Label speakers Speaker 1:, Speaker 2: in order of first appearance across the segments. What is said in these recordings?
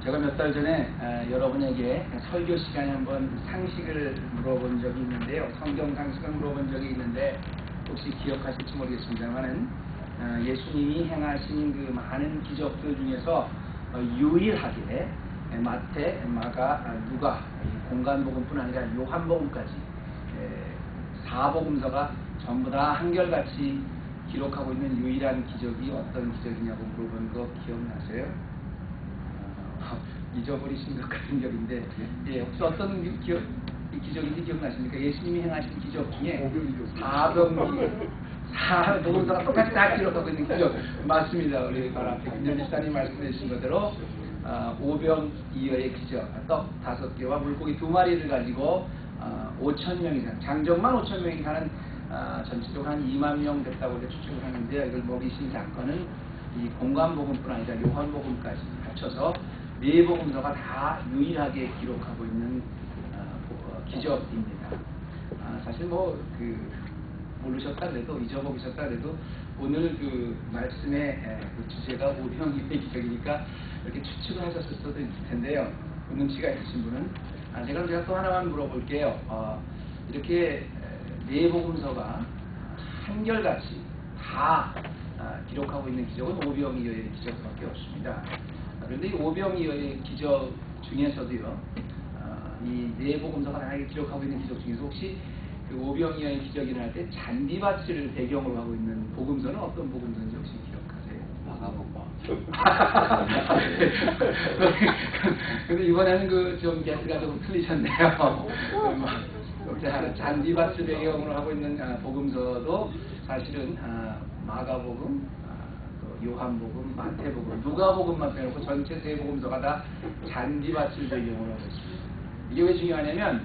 Speaker 1: 제가 몇 달 전에 여러분에게 설교 시간에 한번 상식을 물어본 적이 있는데요. 성경 상식을 물어본 적이 있는데 혹시 기억하실지 모르겠습니다만은 예수님이 행하신 그 많은 기적들 중에서 유일하게 마태, 마가, 누가, 공간복음뿐 아니라 요한복음까지 4복음서가 전부 다 한결같이 기록하고 있는 유일한 기적이 어떤 기적이냐고 물어본 거 기억나세요? 잊어버리신 것 같은 기억인데, 혹시 어떤 기적인지 기억나십니까? 예수님이 행하신 기적 중에 복음서가 똑같이 다 기록하고 있는 기적 맞습니다. 우리 바로 앞에 김현 집사님 말씀해 주신 것대로 오병이어의 기적, 떡 5개와 물고기 2마리를 가지고 5,000명이 사는, 장정만 5,000명이 사는 전체적으로 한 2만 명 됐다고 추측을 하는데, 이걸 먹이신 사건은 이 공간복음뿐 아니라 요한복음까지 합쳐서 4복음서가 다 유일하게 기록하고 있는 기적입니다. 사실 모르셨다 그래도, 잊어먹으셨다 그래도 오늘 그 말씀의 그 주제가 오병이어의 기적이니까 이렇게 추측을 하셨을 수도 있을 텐데요. 눈치가 있으신 분은 제가 또 하나만 물어볼게요. 이렇게 4복음서가 한결같이 다 기록하고 있는 기적은 오병이어의 기적밖에 없습니다. 그런데 이 오병이어의 기적 중에서도요, 이 4복음서가 다 기록하고 있는 기적 중에서 혹시 그 오병이어의 기적이 일어날 때 잔디밭을 배경으로 하고 있는 복음서는 어떤 복음서인지 혹시 기억하세요? 근데 이번에는 좀 게스트가 조금 틀리셨네요. 잔디밭을 배경으로 하고 있는 복음서도 사실은 마가복음, 요한복음, 마태복음, 누가복음만 빼놓고 전체 3복음서가 다 잔디밭을 배경으로 하고 있습니다. 이게 왜 중요하냐면,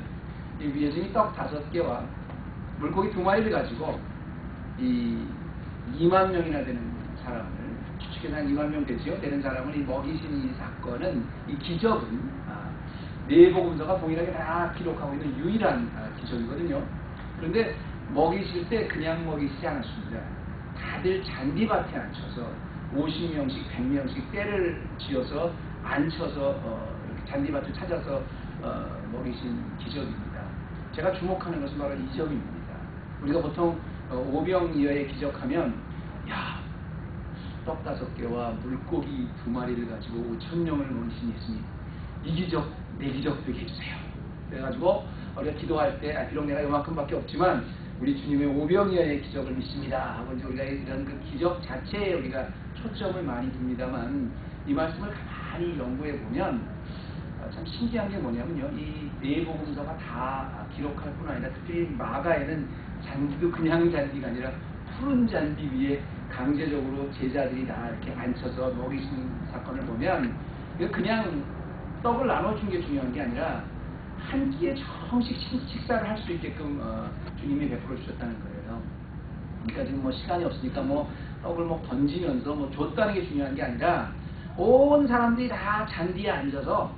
Speaker 1: 이 예수님이 떡 5개와 물고기 2마리를 가지고 이 2만 명이나 되는 사람을, 추측해서 한 2만 명 되는 사람을 먹이신 이 사건은, 이 기적은 4복음서가 동일하게 다 기록하고 있는 유일한 기적이거든요. 그런데 먹이실 때 그냥 먹이시지 않았습니다. 다들 잔디밭에 앉혀서 50명씩 100명씩 때를 지어서 앉혀서 잔디밭을 찾아서 먹이신 기적입니다. 제가 주목하는 것은 바로 이 점입니다. 우리가 보통 오병이어의 기적하면 떡 5개와 물고기 2마리를 가지고 5,000명을 먹이신 예수님, 이 기적 내 기적 되게 해주세요. 그래가지고 우리가 기도할 때 비록 내가 이만큼밖에 없지만 우리 주님의 오병이어의 기적을 믿습니다 하고 이제 우리가 이런 그 기적 자체에 우리가 초점을 많이 둡니다만, 이 말씀을 가만히 연구해 보면 참 신기한 게 뭐냐면요, 이 4복음서가 다 기록할 뿐 아니라 특히 마가에는 잔디도 그냥 잔디가 아니라 푸른 잔디 위에 강제적으로 제자들이 다 이렇게 앉혀서 먹이신 사건을 보면, 그냥 떡을 나눠준 게 중요한 게 아니라 한 끼에 정식 식사를 할 수 있게끔 주님이 베풀어 주셨다는 거예요. 그러니까 지금 시간이 없으니까 떡을 던지면서 줬다는 게 중요한 게 아니라 온 사람들이 다 잔디에 앉아서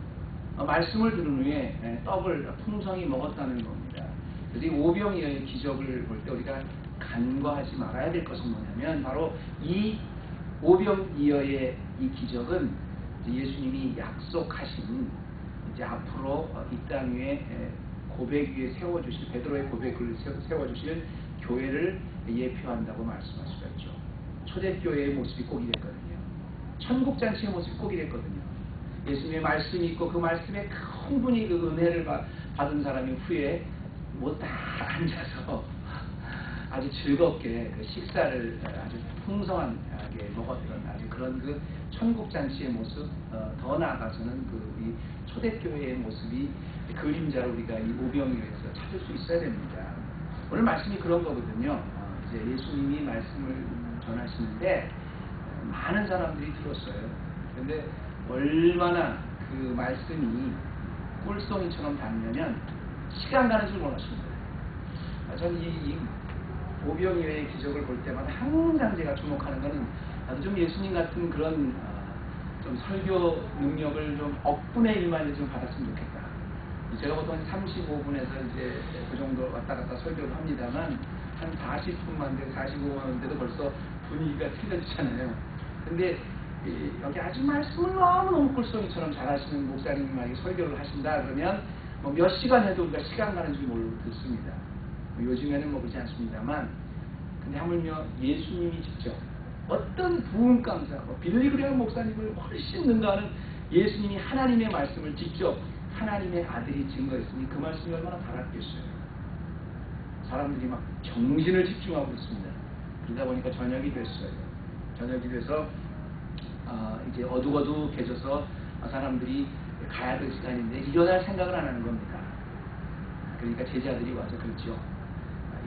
Speaker 1: 말씀을 들은 후에 떡을 풍성히 먹었다는 겁니다. 그래서 이 오병이어의 기적을 볼 때 우리가 간과하지 말아야 될 것은 뭐냐면, 바로 이 오병이어의 이 기적은 예수님이 약속하신 이제 앞으로 이 땅 위에 고백 위에 세워주실, 베드로의 고백을 세워주실 교회를 예표한다고 말씀할 수가 있죠. 초대교회의 모습이 꼭 이랬거든요. 천국잔치의 모습이 꼭 이랬거든요. 예수님의 말씀이 있고 그 말씀에 충분히 그 은혜를 받은 사람이 후에 다 앉아서 아주 즐겁게 그 식사를 아주 풍성하게 먹었던 아주 그런 그 천국잔치의 모습, 더 나아가서는 이 초대교회의 모습이 그림자로 우리가 이 오병이어에서 찾을 수 있어야 됩니다. 오늘 말씀이 그런 거거든요. 이제 예수님이 말씀을 전하시는데 많은 사람들이 들었어요. 근데 얼마나 그 말씀이 꿀송이처럼 닿으면 시간 가는 줄 몰랐습니다. 저는 이 오병이어의 기적을 볼 때마다 항상 제가 주목하는 것은 좀 예수님 같은 그런 좀 설교 능력을 좀 억분의 1만이 좀 받았으면 좋겠다. 제가 보통 35분에서 이제 그 정도 왔다 갔다 설교를 합니다만, 한 40분만 되고 45분 돼도 벌써 분위기가 틀려지잖아요. 근데 여기 아주 말씀을 너무너무 꿀송이처럼 잘하시는 목사님이 만약에 설교를 하신다 그러면 뭐 몇 시간 해도 우리가 시간 가는 줄 모르고 듣습니다. 요즘에는 뭐 그렇지 않습니다만, 근데 하물며 예수님이 직접 어떤 부흥 강사, 빌리그레엄 목사님을 훨씬 능가하는 예수님이 하나님의 말씀을 직접 하나님의 아들이 증거했으니 그 말씀이 얼마나 달았겠어요. 사람들이 막 정신을 집중하고 있습니다. 그러다 보니까 저녁이 됐어요. 저녁이 돼서 이제 어둑어둑해져서 사람들이 가야 될 시간인데 일어날 생각을 안 하는 겁니다. 그러니까 제자들이 와서 그렇죠.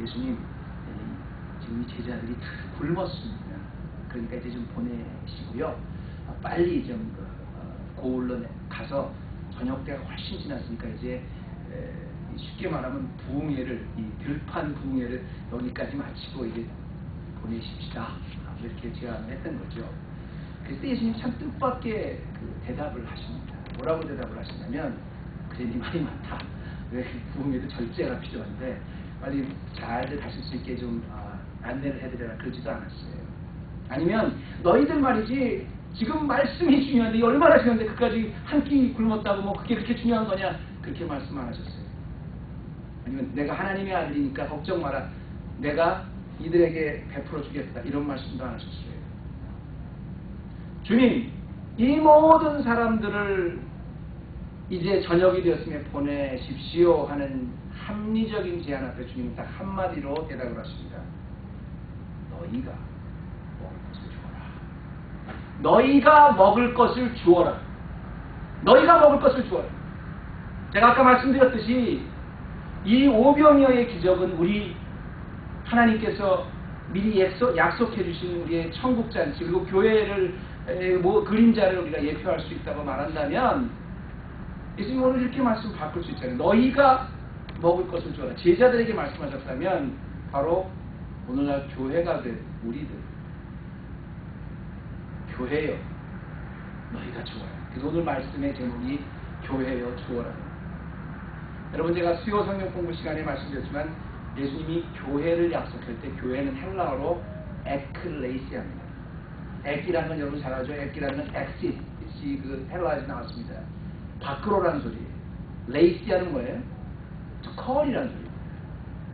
Speaker 1: 예수님, 지금 이 제자들이 다 굶었습니다. 그러니까 이제 좀 보내시고요. 빨리 좀 고을로 가서 저녁 때가 훨씬 지났으니까 이제 쉽게 말하면 부흥회를, 이 들판 부흥회를 여기까지 마치고 이제 보내십시다. 이렇게 제안을 했던 거죠. 그래서 예수님 참 뜻밖의 대답을 하십니다. 뭐라고 대답을 하시냐면, 그래, 네 말이 많다. 왜 부흥회도 절제가 필요한데 빨리 잘들 가실 수 있게 좀 안내를 해드려라. 그러지도 않았어요. 아니면 너희들 말이지 지금 말씀이 중요한데 얼마나 중요한데 그까지 한 끼 굶었다고 뭐 그게 그렇게 중요한 거냐, 그렇게 말씀 안 하셨어요. 아니면 내가 하나님의 아들이니까 걱정 마라, 내가 이들에게 베풀어 주겠다, 이런 말씀도 안 하셨어요. 주님, 이 모든 사람들을 이제 저녁이 되었으면 보내십시오 하는 합리적인 제안 앞에 주님은 딱 한마디로 대답을 하십니다. 너희가 너희가 먹을 것을 주어라. 너희가 먹을 것을 주어라. 제가 아까 말씀드렸듯이 이 오병이어의 기적은 우리 하나님께서 미리 약속해 주신 우리의 천국잔치, 그리고 교회를 그림자를 우리가 예표할 수 있다고 말한다면, 예수님 오늘 이렇게 말씀 바꿀 수 있잖아요. 너희가 먹을 것을 주어라. 제자들에게 말씀하셨다면 바로 오늘날 교회가 된 우리들, 교회여 너희가 주어라. 그래서 오늘 말씀의 제목이 교회여 주어라. 여러분, 제가 수요 성경 공부 시간에 말씀드렸지만 예수님이 교회를 약속할 때 교회는 헬라어로 에클레시아입니다. 에키라는 건 여러분 잘 알죠? 에키라는 건 엑시, 그 헬라에서 나왔습니다. 밖으로라는 소리예요. 레이시아는 뭐예요? 컬이라는 소리예요.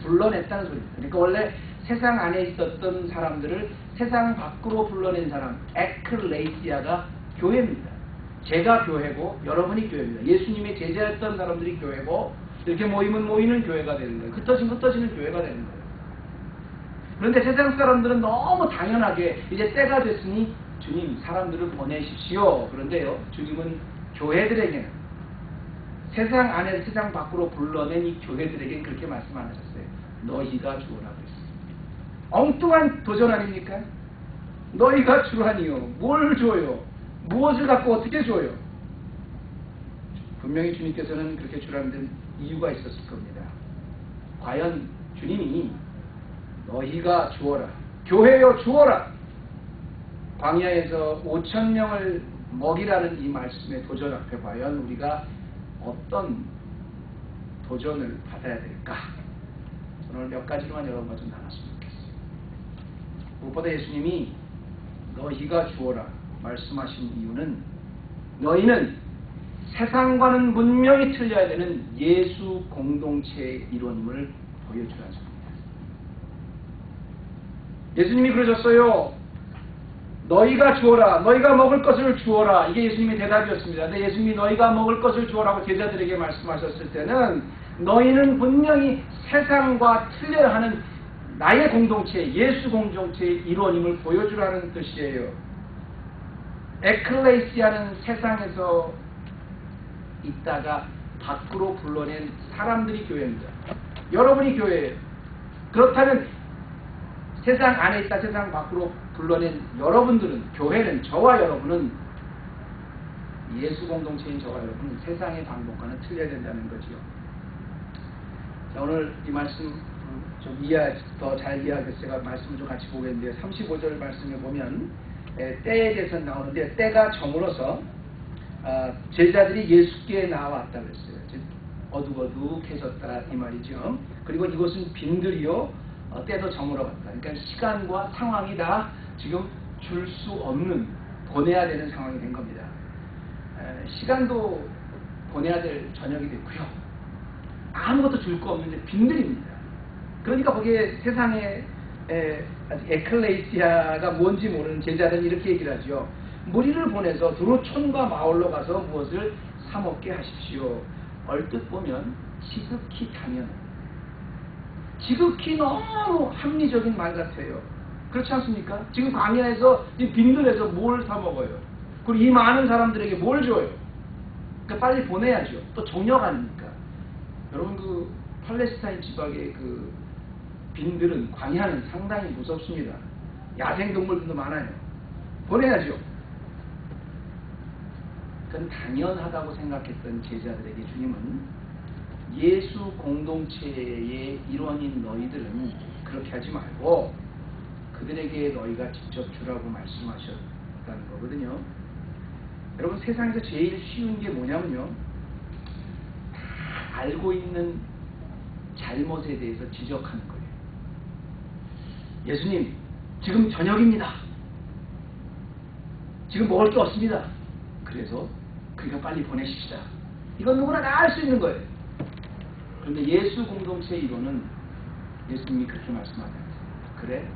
Speaker 1: 불러냈다는 소리입니다. 그러니까 원래 세상 안에 있었던 사람들을 세상 밖으로 불러낸 사람, 에클레시아가 교회입니다. 제가 교회고 여러분이 교회입니다. 예수님의 제자였던 사람들이 교회고, 이렇게 모이면 모이는 교회가 되는 거예요. 흩어지는 교회가 되는 거예요. 그런데 세상 사람들은 너무 당연하게 이제 때가 됐으니 주님 사람들을 보내십시오. 그런데요, 주님은 교회들에게는, 세상 안에서 세상 밖으로 불러낸 이 교회들에게 그렇게 말씀 안 하셨어요. 너희가 주어라 그랬어요. 엉뚱한 도전 아닙니까? 너희가 주라니요. 뭘 줘요? 무엇을 갖고 어떻게 줘요? 분명히 주님께서는 그렇게 주라는 데는 이유가 있었을 겁니다. 과연 주님이 너희가 주어라, 교회여 주어라, 광야에서 5,000명을 먹이라는 이 말씀의 도전 앞에 과연 우리가 어떤 도전을 받아야 될까? 저는 오늘 몇 가지로만 여러분과 좀 나눴으면 좋겠어요. 무엇보다 예수님이 너희가 주어라 말씀하신 이유는, 너희는 세상과는 분명히 틀려야 되는 예수 공동체의 일원임을 보여주라는 겁니다. 예수님이 그러셨어요. 너희가 주어라, 너희가 먹을 것을 주어라. 이게 예수님의 대답이었습니다. 근데 예수님이 너희가 먹을 것을 주어라고 제자들에게 말씀하셨을 때는 너희는 분명히 세상과 틀려야 하는 나의 공동체, 예수 공동체의 일원임을 보여주라는 뜻이에요. 에클레시아는 세상에서 있다가 밖으로 불러낸 사람들이 교회입니다. 여러분이 교회예요. 그렇다면 세상 안에 있다 세상 밖으로 불러낸 여러분들은, 교회는, 저와 여러분은, 예수 공동체인 저와 여러분은 세상의 방법과는 틀려야 된다는 거지요. 자, 오늘 이 말씀 좀 더 잘 이해하기 위해서 제가 말씀을 좀 같이 보겠는데요. 35절 말씀에 보면 때에 대해서 나오는데, 때가 저물어서 제자들이 예수께 나왔다 그랬어요. 어둑어둑해졌다 이 말이죠. 그리고 이곳은 빈들이요 때도 저물어갔다. 그러니까 시간과 상황이 다 지금 줄 수 없는 보내야 되는 상황이 된 겁니다. 시간도 보내야 될 저녁이 됐고요. 아무것도 줄 거 없는 빈들입니다. 그러니까 거기에 세상에 에클레시아가 뭔지 모르는 제자들은 이렇게 얘기를 하죠. 무리를 보내서 두루 촌과 마을로 가서 무엇을 사 먹게 하십시오. 얼뜻 보면 지극히 당연한, 지극히 너무 합리적인 말 같아요. 그렇지 않습니까? 지금 광야에서 이 빈들에서 뭘 사 먹어요? 그리고 이 많은 사람들에게 뭘 줘요? 그러니까 빨리 보내야죠. 또 정력 아닙니까? 여러분 그 팔레스타인 지방의 그 빈들은, 광야는 상당히 무섭습니다. 야생동물들도 많아요. 보내야죠. 그건 당연하다고 생각했던 제자들에게 주님은 예수 공동체의 일원인 너희들은 그렇게 하지 말고 그들에게 너희가 직접 주라고 말씀하셨다는 거거든요. 여러분 세상에서 제일 쉬운 게 뭐냐면요, 다 알고 있는 잘못에 대해서 지적하는 거예요. 예수님, 지금 저녁입니다. 지금 먹을 게 없습니다. 그래서 그러니까 빨리 보내십시다. 이건 누구나 다 알 수 있는 거예요. 그런데 예수 공동체의 이론은 예수님이 그렇게 말씀하지 않습니다. 그래?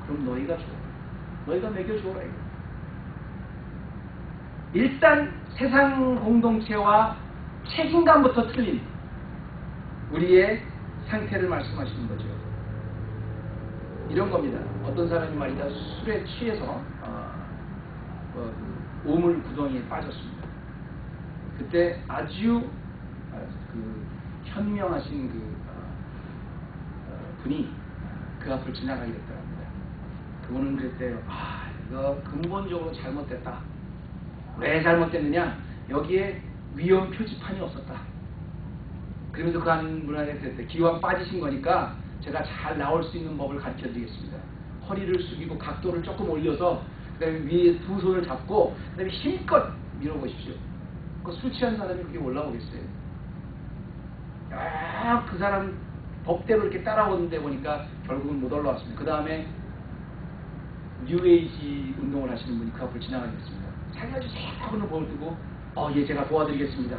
Speaker 1: 그럼 너희가 줘. 너희가 먹여줘라 이거. 일단 세상 공동체와 책임감부터 틀린 우리의 상태를 말씀하시는 거죠. 이런 겁니다. 어떤 사람이 말이다 술에 취해서 오물 구덩이에 빠졌습니다. 그때 아주 현명하신 분이 그 앞을 지나가게 됐더랍니다. 그분은 그랬대요. 이거 근본적으로 잘못됐다. 왜 잘못됐느냐? 여기에 위험 표지판이 없었다. 그러면서 그 한 분한테 그랬대. 기왕 빠지신 거니까 제가 잘 나올 수 있는 법을 가르쳐 드리겠습니다. 허리를 숙이고 각도를 조금 올려서 그 다음에 위에 두 손을 잡고 그 다음에 힘껏 밀어보십시오. 술 취한 사람이 그게 올라오겠어요? 그 사람 법대로 이렇게 따라오는데 보니까 결국은 못 올라왔습니다. 그 다음에 뉴에이지 운동을 하시는 분이 그 앞을 지나가게 됐습니다. 살려주세요 하고는 볼을 뜨고 예, 제가 도와드리겠습니다.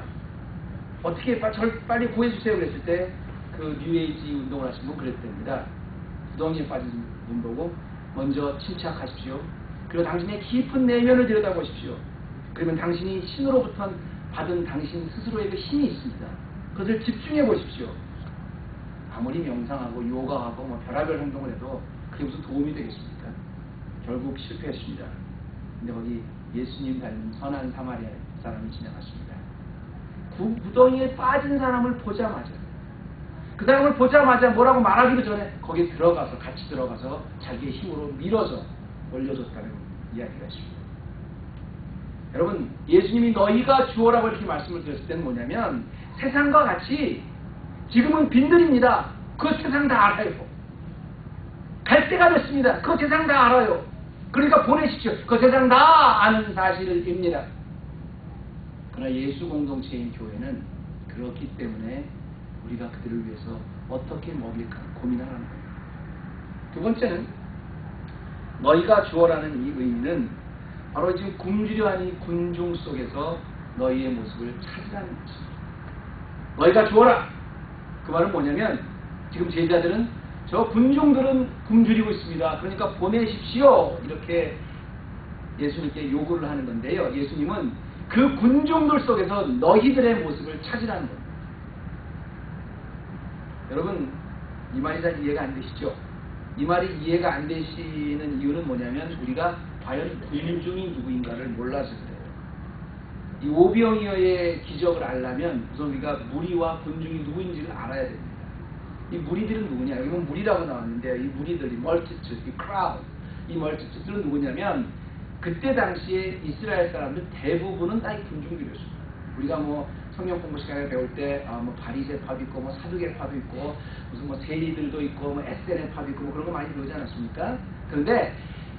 Speaker 1: 어떻게 절 빨리 구해주세요 그랬을 때 그 뉴에이지 운동을 하시는 분 그랬답니다. 구덩이에 빠진 분 보고 먼저 침착하십시오. 그리고 당신의 깊은 내면을 들여다보십시오. 그러면 당신이 신으로부터 받은 당신 스스로의 그 힘이 있습니다. 그것을 집중해 보십시오. 아무리 명상하고 요가하고 뭐 별의별 행동을 해도 그게 무슨 도움이 되겠습니까? 결국 실패했습니다. 근데 거기 예수님 닮은 선한 사마리아 사람이 지나갔습니다. 구덩이에 빠진 사람을 보자마자, 그 사람을 보자마자 뭐라고 말하기도 전에 거기에 들어가서 같이 들어가서 자기의 힘으로 밀어서 올려줬다는 이야기가 있습니다. 여러분 예수님이 너희가 주어라고 이렇게 말씀을 드렸을 때는 뭐냐면 세상과 같이 지금은 빈들입니다. 그 세상 다 알아요. 갈 때가 됐습니다. 그 세상 다 알아요. 그러니까 보내십시오. 그 세상 다 아는 사실입니다. 그러나 예수 공동체인 교회는 그렇기 때문에 우리가 그들을 위해서 어떻게 먹일까 고민하라는 거예요. 두 번째는 너희가 주어라는 이 의미는 바로 지금 굶주려 하는 이 군중 속에서 너희의 모습을 찾으라는 것입니다. 너희가 주어라. 그 말은 뭐냐면 지금 제자들은 저 군중들은 굶주리고 있습니다. 그러니까 보내십시오. 이렇게 예수님께 요구를 하는 건데요. 예수님은 그 군중들 속에서 너희들의 모습을 찾으라는 겁니다. 여러분 이 말이 잘 이해가 안 되시죠? 이 말이 이해가 안 되시는 이유는 뭐냐면 우리가 과연 군중이 누구인가를 몰라서 그래요. 이 오병이어의 기적을 알려면 우선 우리가 무리와 군중이 누구인지를 알아야 됩니다. 이 무리들은 누구냐? 여기 보면 무리라고 나왔는데 이 무리들, 이 multitude, 이 crowd, 이 multitude들은 누구냐면 그때 당시에 이스라엘 사람들 대부분은 다 이 군중들이었습니다. 우리가 뭐 성경 공부 시간에 배울 때 뭐 바리새파도 있고 뭐 사두개파도 있고 무슨 뭐 세리들도 있고 뭐 에세네파도 있고 뭐 그런 거 많이 배우지 않았습니까? 그런데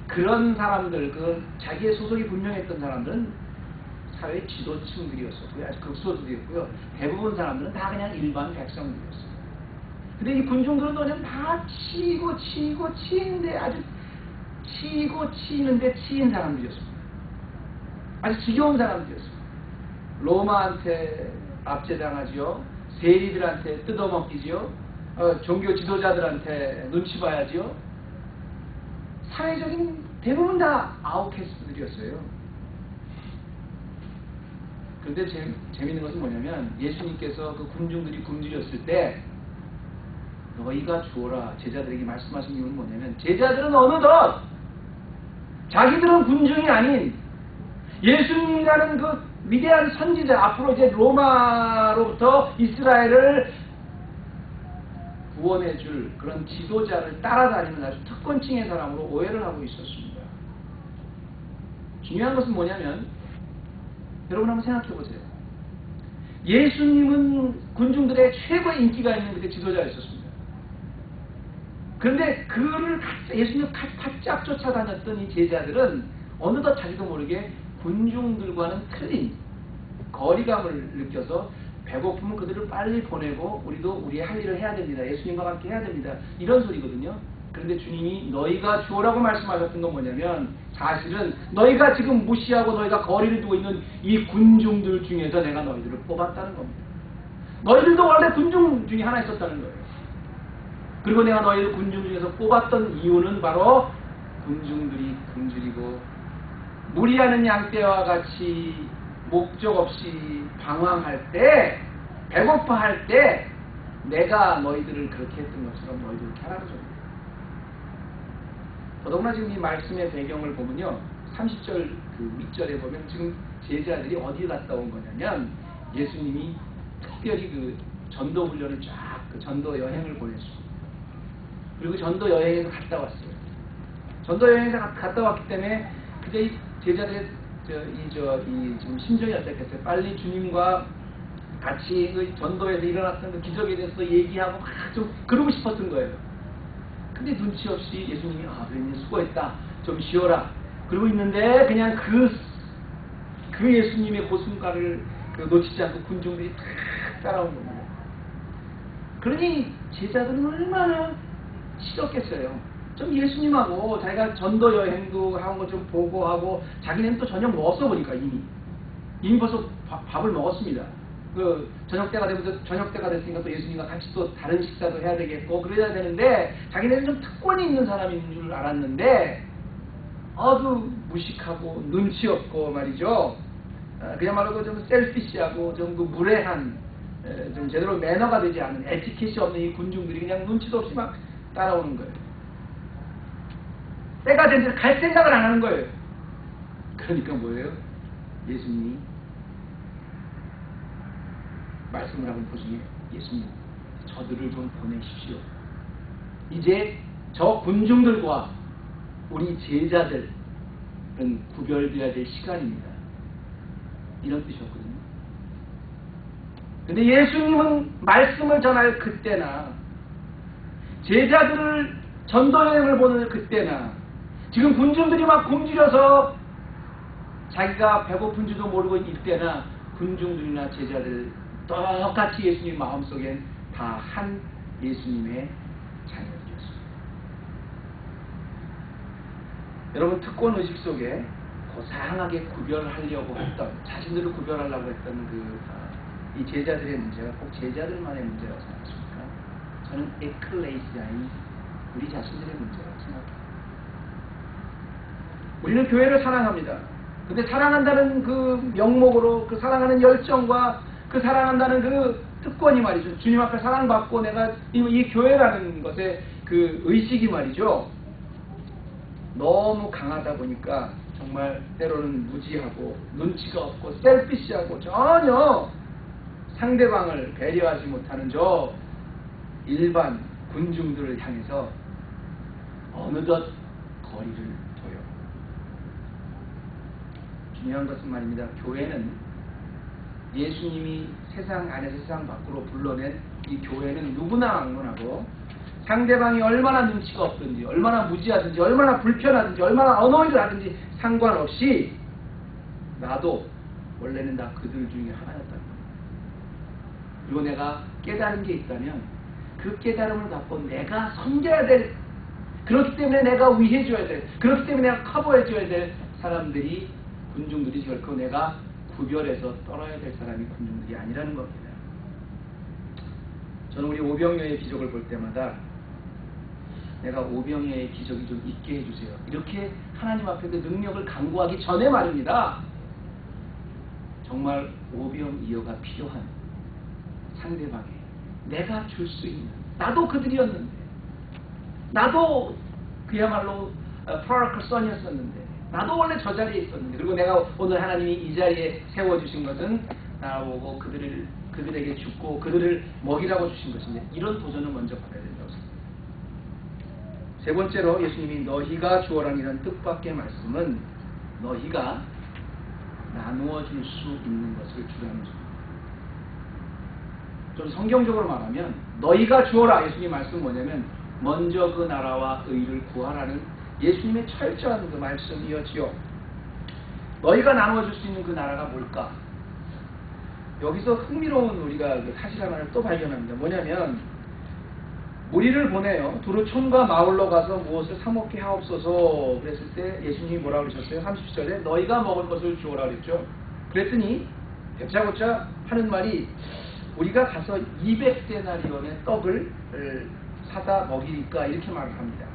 Speaker 1: 그런 사람들, 그 자기의 소속이 분명했던 사람들은 사회 지도층들이었었고요. 아주 극소수들이었고요. 대부분 사람들은 다 그냥 일반 백성들이었어요. 근데 이 군중들은 그냥 다 치이는데 아주 치이고 치이는데 치인 사람들이었습니다. 아주 지겨운 사람들이었어요. 로마한테 압제당하지요. 세리들한테 뜯어먹기지요. 종교 지도자들한테 눈치 봐야지요. 사회적인 대부분 다 아웃캐스트들이었어요. 그런데 재밌는 것은 뭐냐면 예수님께서 그 군중들이 굶주렸을 때 너희가 주어라 제자들에게 말씀하신 이유는 뭐냐면 제자들은 어느덧 자기들은 군중이 아닌 예수님이라는 그 위대한 선지자, 앞으로 이제 로마로부터 이스라엘을 구원해 줄 그런 지도자를 따라다니는 아주 특권층의 사람으로 오해를 하고 있었습니다. 중요한 것은 뭐냐면 여러분 한번 생각해 보세요. 예수님은 군중들의 최고의 인기가 있는 그때 지도자였었습니다. 그런데 예수님을 바짝 쫓아다녔던 이 제자들은 어느덧 자기도 모르게 군중들과는 틀린 거리감을 느껴서 배고프면 그들을 빨리 보내고 우리도 우리의 할 일을 해야 됩니다. 예수님과 함께 해야 됩니다. 이런 소리거든요. 그런데 주님이 너희가 주어라고 말씀하셨던 건 뭐냐면 사실은 너희가 지금 무시하고 너희가 거리를 두고 있는 이 군중들 중에서 내가 너희들을 뽑았다는 겁니다. 너희들도 원래 군중 중에 하나 있었다는 거예요. 그리고 내가 너희를 군중 중에서 뽑았던 이유는 바로 군중들이 굶주리고 무리하는 양떼와 같이 목적 없이 방황할 때, 배고파할 때 내가 너희들을 그렇게 했던 것처럼 너희도 그렇게 하라는 겁니다. 더더구나 지금 이 말씀의 배경을 보면요. 30절 그 밑절에 보면 지금 제자들이 어디에 갔다 온 거냐면 예수님이 특별히 그 전도 훈련을 쫙 그 전도 여행을 보냈습니다. 그리고 전도 여행에서 갔다 왔어요. 전도 여행에서 갔다 왔기 때문에 그때 이 제자들의 지금 심정이 어떻겠어요? 빨리 주님과 같이 그 전도에서 일어났던 그 기적에 대해서 얘기하고 막 좀 그러고 싶었던 거예요. 근데 눈치 없이 예수님이 그랬니 수고했다 좀 쉬어라 그러고 있는데 그냥 그 예수님의 고순가를 놓치지 않고 군중들이 탁 따라온 겁니다. 그러니 제자들은 얼마나 싫었겠어요. 좀 예수님하고 자기가 전도 여행도 한 거 좀 보고하고 자기는 또 저녁 먹었어 보니까 이미 벌써 밥을 먹었습니다. 그 저녁 때가 됐으니까 또 예수님과 같이 또 다른 식사도 해야 되겠고 그래야 되는데 자기네는 좀 특권이 있는 사람인 줄 알았는데 아주 무식하고 눈치 없고 말이죠. 그야말로 좀 셀피시하고 좀 그 무례한 좀 제대로 매너가 되지 않은 에티켓이 없는 이 군중들이 그냥 눈치도 없이 막 따라오는 거예요. 때가 된 데를 갈 생각을 안 하는 거예요. 그러니까 뭐예요? 예수님이 말씀을 하고 보시니 예수님 저들을 좀 보내십시오. 이제 저 군중들과 우리 제자들은 구별되어야 될 시간입니다. 이런 뜻이었거든요. 근데 예수님은 말씀을 전할 그때나 제자들을 전도여행을 보는 그때나 지금 군중들이 막 굶주려서 자기가 배고픈 줄도 모르고 이때나 군중들이나 제자들 똑같이 예수님 마음속엔 다 한 예수님의 자녀들이었습니다. 여러분 특권의식 속에 고상하게 구별하려고 했던 자신들을 구별하려고 했던 이 제자들의 문제가 꼭 제자들만의 문제라고 생각하십니까? 저는 에클레시아인 우리 자신들의 문제라고 생각합니다. 우리는 교회를 사랑합니다. 근데 사랑한다는 그 명목으로 그 사랑하는 열정과 그 사랑한다는 그 특권이 말이죠. 주님 앞에 사랑받고 내가 이 교회라는 것의 그 의식이 말이죠. 너무 강하다 보니까 정말 때로는 무지하고 눈치가 없고 셀피시하고 전혀 상대방을 배려하지 못하는 저 일반 군중들을 향해서 어느덧 거리를 둬요. 중요한 것은 말입니다. 교회는 예수님이 세상 안에서 세상 밖으로 불러낸 이 교회는 누구나 막론하고 상대방이 얼마나 눈치가 없든지 얼마나 무지하든지 얼마나 불편하든지 얼마나 언어일을 하든지 상관없이 나도 원래는 다 그들 중에 하나였다는 거예요. 그리고 내가 깨달은 게 있다면 그 깨달음을 갖고 내가 섬겨야 될, 그렇기 때문에 내가 위해줘야 될, 그렇기 때문에 내가 커버해줘야 될 사람들이 군중들이 결코 내가 구별해서 떠나야 될 사람이 군중들이 아니라는 겁니다. 저는 우리 오병이어의 기적을 볼 때마다 내가 오병이어의 기적이 좀 있게 해주세요. 이렇게 하나님 앞에 그 능력을 간구하기 전에 말입니다. 정말 오병이어가 필요한 상대방에 내가 줄 수 있는, 나도 그들이었는데, 나도 그야말로 프로라클 선이었었는데, 나도 원래 저 자리에 있었는데, 그리고 내가 오늘 하나님이 이 자리에 세워주신 것은 나보고 그들에게 죽고 그들을 먹이라고 주신 것인데, 이런 도전을 먼저 받아야 된다고 생각합니다. 세 번째로 예수님이 너희가 주어라는 뜻밖의 말씀은 너희가 나누어 줄 수 있는 것을 주라는 점. 좀 성경적으로 말하면 너희가 주어라 예수님 말씀은 뭐냐면 먼저 그 나라와 의를 구하라는 예수님의 철저한 그 말씀이었지요. 너희가 나누어 줄 수 있는 그 나라가 뭘까? 여기서 흥미로운 우리가 그 사실 하나를 또 발견합니다. 뭐냐면 무리를 보내요. 두루 촌과 마을로 가서 무엇을 사 먹게 하옵소서 그랬을 때 예수님이 뭐라고 그러셨어요? 30절에 너희가 먹을 것을 주어라 그랬죠. 그랬더니 배짜고짜 하는 말이 우리가 가서 200데나리온의 떡을 사다 먹이니까 이렇게 말을 합니다.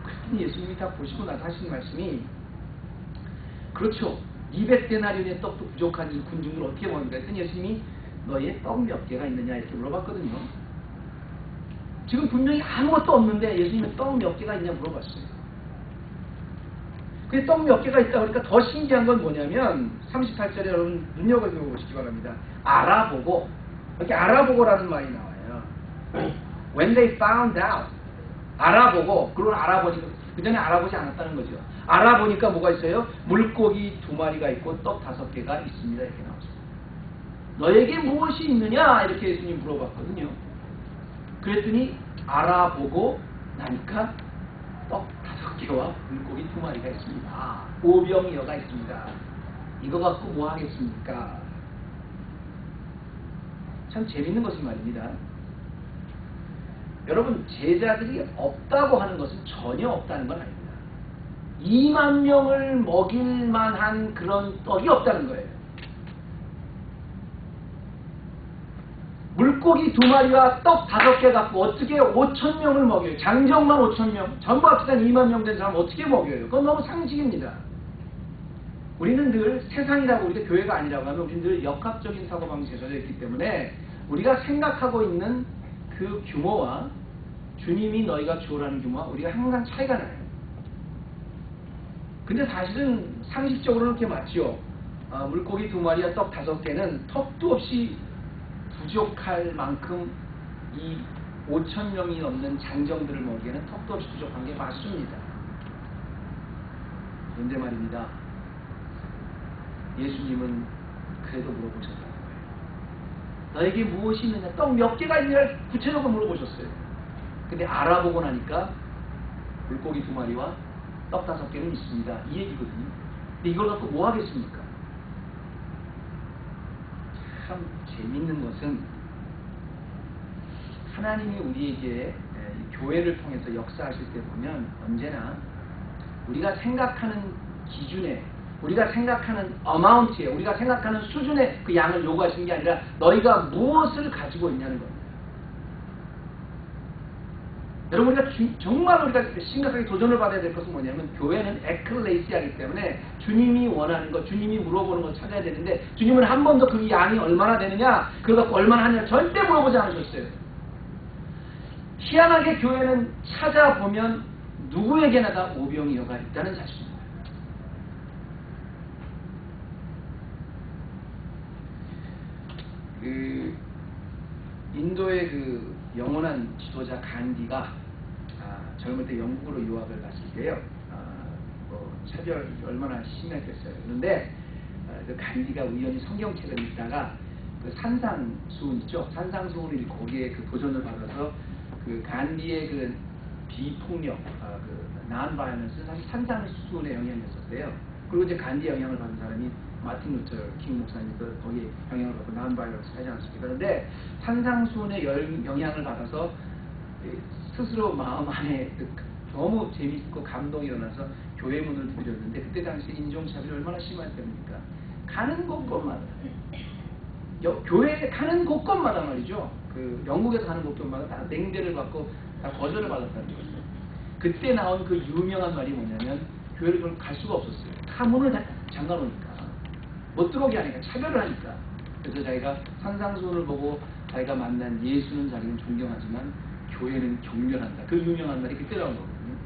Speaker 1: 그랬더니 예수님이 다 보시고 나서 하신 말씀이 그렇죠. 200데나리온의 떡도 부족한 이 군중을 어떻게 먹는가 했더니 예수님이 너희의 떡 몇 개가 있느냐 이렇게 물어봤거든요. 지금 분명히 아무것도 없는데 예수님이 떡 몇 개가 있냐 물어봤어요. 그 떡 몇 개가 있다 그러니까 더 신기한 건 뭐냐면 38절에 여러분 눈여겨보시기 바랍니다. 알아보고, 이렇게 알아보고라는 말이 나와요. When they found out, 알아보고, 그걸 알아보니까 그 전에 알아보지 않았다는 거죠. 알아보니까 뭐가 있어요? 물고기 2마리가 있고 떡 5개가 있습니다. 이렇게 나왔어요. 너에게 무엇이 있느냐? 이렇게 예수님 물어봤거든요. 그랬더니 알아보고 나니까 떡 5개와 물고기 2마리가 있습니다. 오병이어가 있습니다. 이거 갖고 뭐 하겠습니까? 참 재밌는 것은 말입니다. 여러분 제자들이 없다고 하는 것은 전혀 없다는 건 아닙니다. 2만 명을 먹일 만한 그런 떡이 없다는 거예요. 물고기 2마리와 떡 5개 갖고 어떻게 5천 명을 먹여요? 장정만 5천 명, 전부 합치다 2만 명 된 사람 어떻게 먹여요? 그건 너무 상식입니다. 우리는 늘 세상이라고, 우리가 교회가 아니라고 하면 우리는 늘 역학적인 사고방식에 젖어 있기 때문에 우리가 생각하고 있는 그 규모와 주님이 너희가 주오라는 규모와 우리가 항상 차이가 나요. 근데 사실은 상식적으로는 그렇게 맞죠. 물고기 2마리와 떡 5개는 턱도 없이 부족할 만큼 이 5천 명이 넘는 장정들을 먹이에는 턱도 없이 부족한 게 맞습니다. 그런데 말입니다. 예수님은 그래도 물어보셨다는 거예요. 너에게 무엇이 있느냐? 떡 몇 개가 있느냐를 구체적으로 물어보셨어요. 근데 알아보고 나니까 물고기 2마리와 떡 5개는 있습니다. 이 얘기거든요. 근데 이걸 갖고 뭐 하겠습니까? 참 재밌는 것은 하나님이 우리에게 교회를 통해서 역사하실 때 보면 언제나 우리가 생각하는 기준에, 우리가 생각하는 어마운트에, 우리가 생각하는 수준의 그 양을 요구하시는 게 아니라 너희가 무엇을 가지고 있냐는 겁니다. 여러분 우리가 정말 우리가 심각하게 도전을 받아야 될 것은 뭐냐면 교회는 에클레시아이기 때문에 주님이 원하는 것, 주님이 물어보는 것 찾아야 되는데 주님은 한 번도 그 양이 얼마나 되느냐, 그거 갖고 얼마나 하느냐 절대 물어보지 않으셨어요. 희한하게 교회는 찾아보면 누구에게나 다 오병이어가 있다는 사실입니다. 인도의 그 영원한 지도자 간디가 젊을 때 영국으로 유학을 갔을 때요. 차별이 얼마나 심했겠어요. 그런데 그 간디가 우연히 성경책을 읽다가 그 산상수훈 있죠. 산상수훈을 읽고 거기에 그 도전을 받아서 그 간디의 그 비폭력, 그 non-violence 사실 산상수훈의 영향이었었대요. 그리고 이제 간디 영향을 받은 사람이 마틴 루터 킹 목사님도 거기에 영향을 받고 non-violence 하지 않습니까? 그런데 산상수훈의 영향을 받아서 스스로 마음 안에 너무 재밌고 감동이 일어나서 교회 문을 두드렸는데 그때 당시 인종차별이 얼마나 심할 때입니까? 가는 곳곳마다 교회에 가는 곳곳마다 말이죠. 그 영국에서 가는 곳곳마다 다 냉대를 받고 다 거절을 받았다는 거죠. 그때 나온 그 유명한 말이 뭐냐면 교회를 그걸 갈 수가 없었어요. 다 문을 다 잠가놓으니까 못 들어오게 하니까 차별을 하니까. 그래서 자기가 산상수훈을 보고 자기가 만난 예수는 자기는 존경하지만 교회는 경멸한다. 그 유명한 말이 그때 나온 거거든요.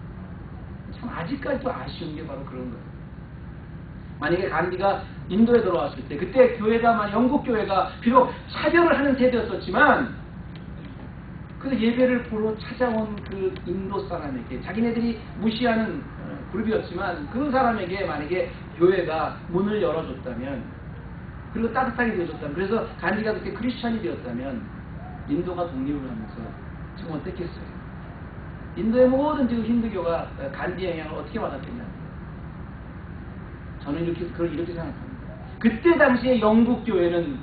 Speaker 1: 참 아직까지도 아쉬운 게 바로 그런 거예요. 만약에 간디가 인도에 들어왔을 때 그때 교회가 영국 교회가 비록 차별을 하는 세대였었지만 그 예배를 보러 찾아온 그 인도 사람에게 자기네들이 무시하는 그룹이었지만 그 사람에게 만약에 교회가 문을 열어줬다면 그리고 따뜻하게 되어줬다면 그래서 간디가 그때 크리스찬이 되었다면 인도가 독립을 하면서 지금 어땠겠어요? 인도의 모든 지금 힌두교가 간디의 영향을 어떻게 받았겠냐? 저는 이렇게 생각합니다. 그때 당시에 영국 교회는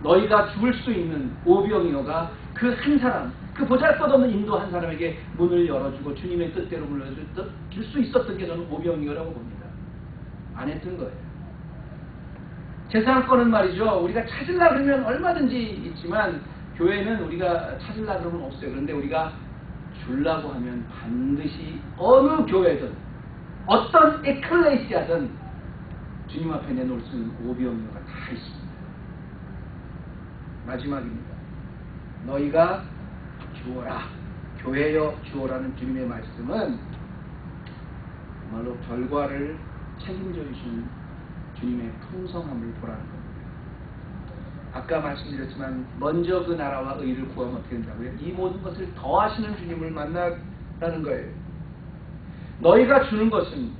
Speaker 1: 너희가 죽을 수 있는 오병이어가 그 한 사람, 그 보잘것없는 인도 한 사람에게 문을 열어주고 주님의 뜻대로 물러줄 수 있었던 게 저는 오병이어라고 봅니다. 안 했던 거예요. 재산권은 말이죠. 우리가 찾으려고 그러면 얼마든지 있지만 교회는 우리가 찾으려고 그러면 없어요. 그런데 우리가 주려고 하면 반드시 어느 교회든 어떤 에클레시아든 주님 앞에 내놓을 수 있는 오병이어가 다 있습니다. 마지막입니다. 너희가 주어라. 교회여 주어라는 주님의 말씀은 정말로 결과를 책임져 주시는 주님의 풍성함을 보라는 겁니다. 아까 말씀드렸지만 먼저 그 나라와 의를 구하면 어떻게 된다고요? 이 모든 것을 더하시는 주님을 만나라는 거예요. 너희가 주는 것은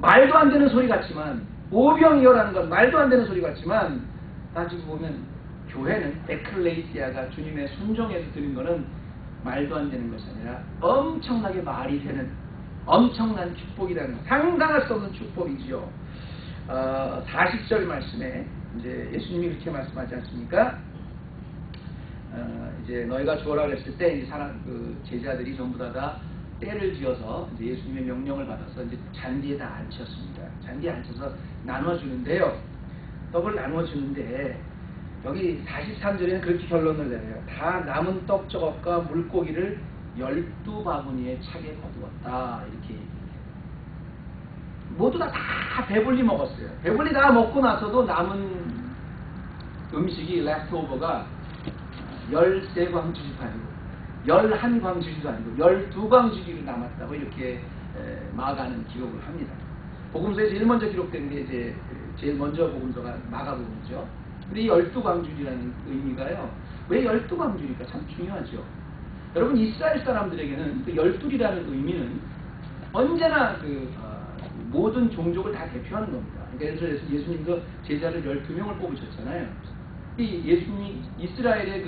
Speaker 1: 말도 안 되는 소리 같지만 오병이어라는 건 말도 안 되는 소리 같지만 따지고 보면 교회는 에클레시아가 주님의 순종에서 드린 거는 말도 안 되는 것이 아니라 엄청나게 말이 되는 엄청난 축복이라는 상상할 수 없는 축복이지요. 40절 말씀에 이제 예수님이 그렇게 말씀하지 않습니까? 이제 너희가 주어라 그랬을 때 이제 그 제자들이 전부 다 때를 지어서 이제 예수님의 명령을 받아서 이제 잔디에 다 앉혔습니다. 잔디에 앉혀서 나눠주는데요. 떡을 나눠주는데 여기 43절에는 그렇게 결론을 내려요. 다 남은 떡 저것과 물고기를 12바구니에 차게 거두었다. 이렇게 모두 다 배불리 먹었어요. 배불리 다 먹고 나서도 남은 음식이 leftover가 13광주리도 아니고 11광주리도 아니고 12광주리로 남았다고 이렇게 마가는 기록을 합니다. 복음서에서 제일 먼저 기록된 게 이제 제일 먼저 복음서가 마가복음이죠. 근데 이 12광주리라는 의미가요. 왜 12광주리가 참 중요하죠. 여러분 이스라엘 사람들에게는 그 12이라는 의미는 언제나 모든 종족을 다 대표하는 겁니다. 그러니까 예수님도 제자를 12명을 뽑으셨잖아요. 이 예수님이 이스라엘의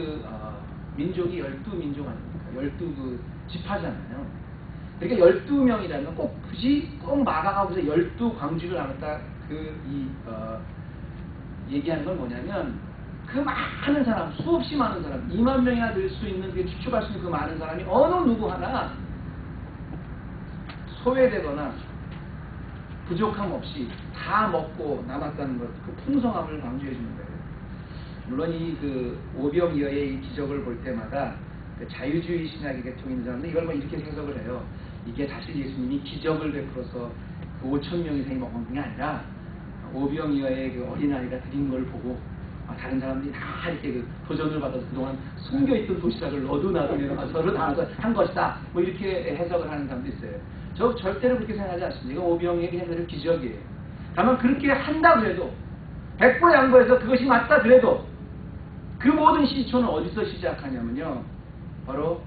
Speaker 1: 민족이 12민족 아닙니까? 12 지파잖아요. 그러니까 12명이라면 굳이 마가가 무슨 12광주를 나눴다 얘기하는 건 뭐냐면 그 많은 사람, 수없이 많은 사람, 2만 명이나 될 수 있는, 추측할 수 있는 그 많은 사람이 어느 누구 하나 소외되거나 부족함 없이 다 먹고 남았다는 것, 그 풍성함을 강조해 주는 거예요. 물론 이 오병이어의 이 기적을 볼 때마다 그 자유주의 신학의 계통인 사람들 이걸 이렇게 해석을 해요. 이게 사실 예수님이 기적을 베풀어서 그 5,000명 이상이 먹은 게 아니라 오병이어의 그 어린아이가 드린 걸 보고 다른 사람들이 다 이렇게 도전을 받아서 그동안 숨겨있던 도시락을 너도 나도 서로 다 한 것이다. 이렇게 해석을 하는 사람도 있어요. 저 절대로 그렇게 생각하지 않습니다. 이거 오병이어의 그냥 그대로 기적이에요. 다만 그렇게 한다 그래도 100% 양보해서 그것이 맞다 그래도 그 모든 시초는 어디서 시작하냐면요. 바로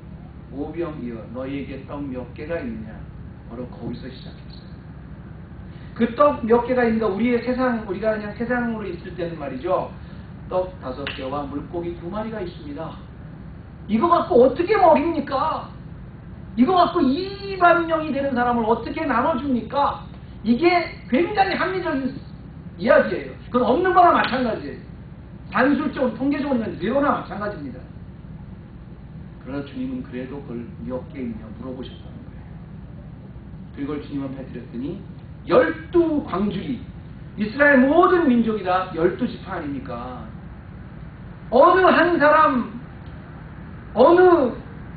Speaker 1: 오병이어 너희에게 떡 몇 개가 있느냐. 바로 거기서 시작했어요. 그 떡 몇 개가 있는가 우리가 그냥 세상으로 있을 때는 말이죠. 떡 5개와 물고기 2마리가 있습니다. 이거 갖고 어떻게 먹입니까? 이거 갖고 2만 명이 되는 사람을 어떻게 나눠줍니까? 이게 굉장히 합리적인 이야기예요. 그건 없는 거나 마찬가지예요. 단술적으로 통계적으로 제로나 마찬가지입니다. 그러나 주님은 그래도 그걸 몇 개 있냐 물어보셨다는 거예요. 그걸 주님 앞에 드렸더니 12광주리, 이스라엘 모든 민족이 다 12지파 아닙니까? 어느 한 사람, 어느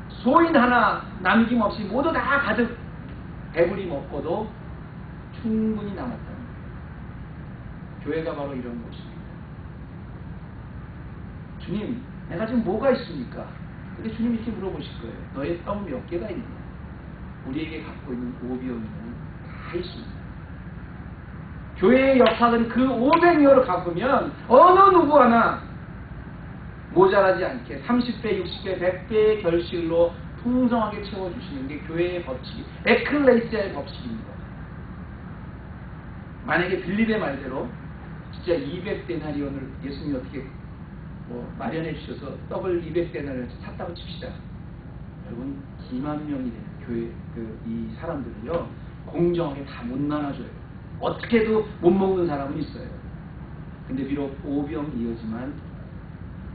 Speaker 1: 소인 하나 남김없이 모두 다 가득 배불리 먹고도 충분히 남았다는 거예요. 교회가 바로 이런 것입니다. 주님, 내가 지금 뭐가 있습니까? 근데 주님 이렇게 물어보실 거예요. 너의 떡 몇 개가 있느냐? 우리에게 갖고 있는 5병이면 다 있습니다. 교회의 역학은 그 500여를 갖으면 어느 누구 하나 모자라지 않게 30배, 60배, 100배의 결실로 풍성하게 채워주시는 게 교회의 법칙이, 에클레시아의 법칙입니다. 만약에 빌립의 말대로 진짜 200데나리온을 예수님이 어떻게 마련해 주셔서 떡을 200데나리온을 샀다고 칩시다. 여러분 2만 명이 되는 교회 이 사람들은요 공정하게 다 못 나눠줘요. 어떻게도 못 먹는 사람은 있어요. 근데 비록 5병이어지만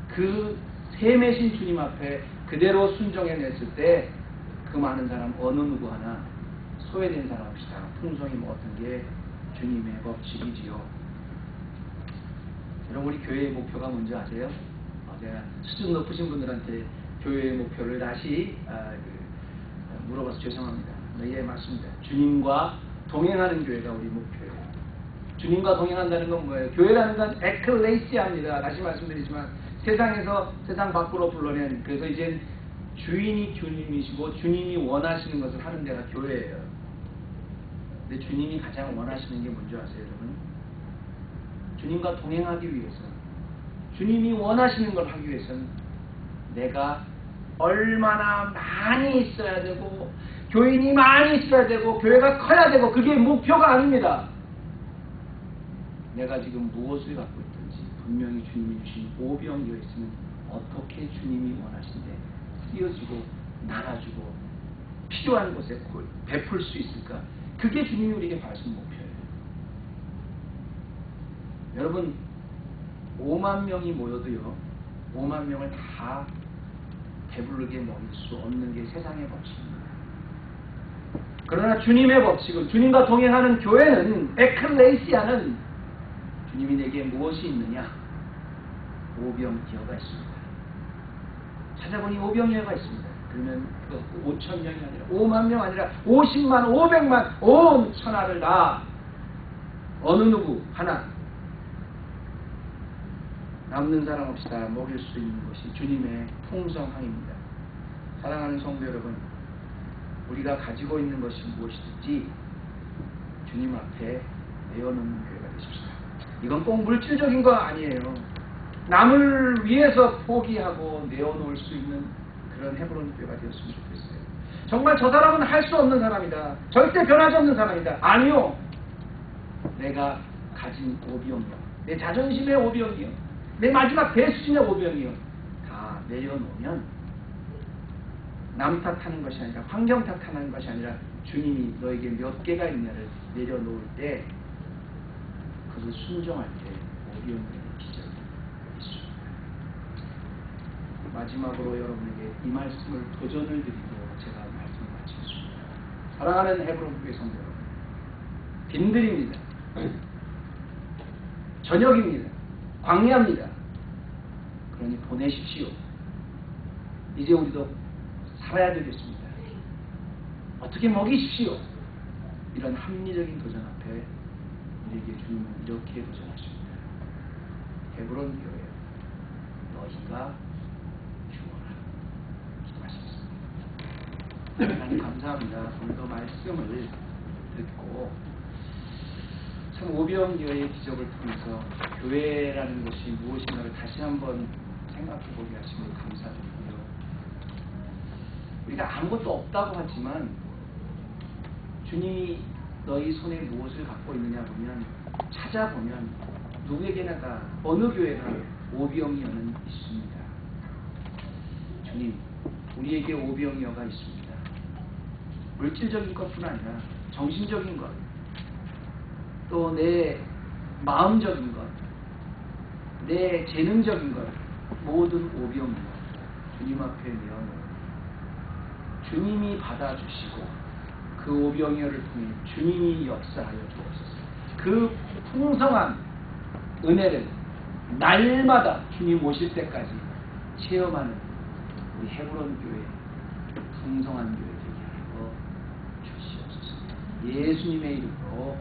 Speaker 1: 그 셈이신 주님 앞에 그대로 순종해냈을 때 그 많은 사람 어느 누구 하나 소외된 사람 없이 다 풍성히 먹었던 게 주님의 법칙이지요. 여러분 우리 교회의 목표가 뭔지 아세요? 제가 수준 높으신 분들한테 교회의 목표를 다시 물어봐서 죄송합니다. 예, 맞습니다. 주님과 동행하는 교회가 우리 목표예요. 주님과 동행한다는 건 뭐예요? 교회라는 건 에클레시아입니다. 다시 말씀드리지만 세상에서 세상 밖으로 불러낸, 그래서 이제 주인이 주님이시고 주님이 원하시는 것을 하는 데가 교회예요. 근데 주님이 가장 원하시는 게 뭔지 아세요, 여러분? 주님과 동행하기 위해서, 주님이 원하시는 걸 하기 위해서는 내가 얼마나 많이 있어야 되고 교인이 많이 있어야 되고 교회가 커야 되고 그게 목표가 아닙니다. 내가 지금 무엇을 갖고 있든지 분명히 주님이 주신 오병이어 있으면 어떻게 주님이 원하시는데 쓰여지고 나눠주고 필요한 곳에 베풀 수 있을까? 그게 주님이 우리에게 바라시는 목표예요. 여러분 5만 명이 모여도요 5만 명을 다 배부르게 먹일 수 없는 게 세상의 법칙입니다. 그러나 주님의 법칙은, 주님과 동행하는 교회는, 에클레시아는 주님이 내게 무엇이 있느냐? 오병이어가 있습니다. 찾아보니 오병이어가 있습니다. 그러면 그거 5,000명이 아니라 5만 명 아니라 50만, 500만, 온 천하를 다 어느 누구 하나 남는 사람 없이 다 먹일 수 있는 것이 주님의 풍성함입니다. 사랑하는 성도 여러분, 우리가 가지고 있는 것이 무엇이든지 주님 앞에 내어놓는 교회가 되십시다. 이건 꼭 물질적인 거 아니에요. 남을 위해서 포기하고 내어놓을 수 있는 그런 헤브론 교회가 되었으면 좋겠어요. 정말 저 사람은 할 수 없는 사람이다. 절대 변하지 없는 사람이다. 아니요. 내가 가진 오병이요. 내 자존심의 오병이요. 내 마지막 배수진의 오병이요. 다 내려놓으면 남 탓하는 것이 아니라, 환경 탓하는 것이 아니라 주님이 너에게 몇 개가 있냐를 내려놓을 때, 그것을 순종할 때 오병이어의 기적이 있습니다. 마지막으로 여러분에게 이 말씀을 도전을 드리고 제가 말씀을 마치겠습니다. 사랑하는 헤브론 교회 성도 여러분, 빈들입니다. 저녁입니다. 광야입니다. 그러니 보내십시오. 이제 우리도 살아야 되겠습니다. 어떻게 먹이십시오. 이런 합리적인 도전 앞에 우리에게 주님은 이렇게 도전하십니다. 헤브론 교회, 너희가 죽어라. 기도하셨습니다. 하나님 감사합니다. 오늘도 말씀을 듣고 참 오병이어의 기적을 통해서 교회라는 것이 무엇인가를 다시 한번 생각해보게 하시면 감사드리고요. 우리가 아무것도 없다고 하지만 주님이 너희 손에 무엇을 갖고 있느냐 보면, 찾아보면 누구에게나 다 어느 교회나 오병이어는 있습니다. 주님, 우리에게 오병이어가 있습니다. 물질적인 것뿐 아니라 정신적인 것, 또 내 마음적인 것, 내 재능적인 것, 모든 오병이어 주님 앞에 내어놓고 주님이 받아주시고 그 오병이어를 통해 주님이 역사하여 주옵소서. 그 풍성한 은혜를 날마다 주님 오실 때까지 체험하는 우리 헤브론 교회 풍성한 교회 되게 하여 주시옵소서. 예수님의 이름으로